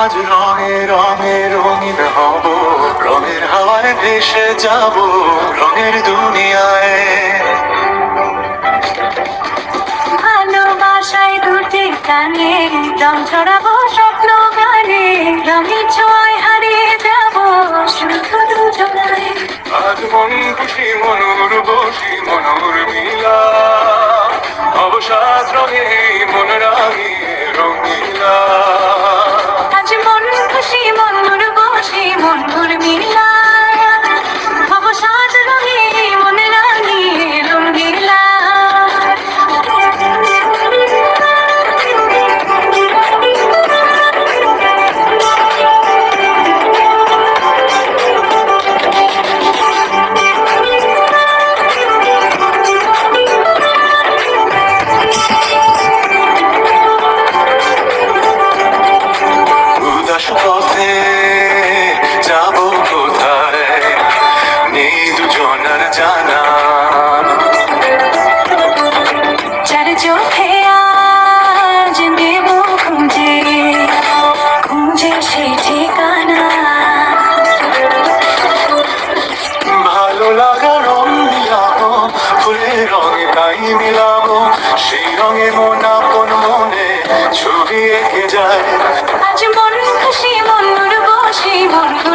আজ রঙে রঙে রঙিন হব, রঙের হাওয়ায় ভেসে যাব রঙের দুনিয়ায়। ভালোবাসায় দুটি কানে রং ছড়াবো স্বপ্ন গানে, রঙের ছোঁয়ায় হারিয়ে যাব শুধু দুজনায়। আজ মন খুশি মনুর বসি মনুর মিলা, অবসাদ রঙে মন রাঙিয়ে রঙিলা। আজ মন খুশি মনুর বসি মনুর মিলা, অবসাদ রঙে মন রাঙিয়ে রঙিলা। উদাস পথে যাব কোথায় নেই দুজনার জানা, যার চোখে আজ নেব খুঁজে খুঁজে সেই ঠিকানা। ভালো লাগা রং মিলাবো, ফুলের রঙে তাই মিলাবো, সেই রঙে মন আপন মনে ছবি এঁকে যায়। আজ মন খুশি মনুর বসি মনুর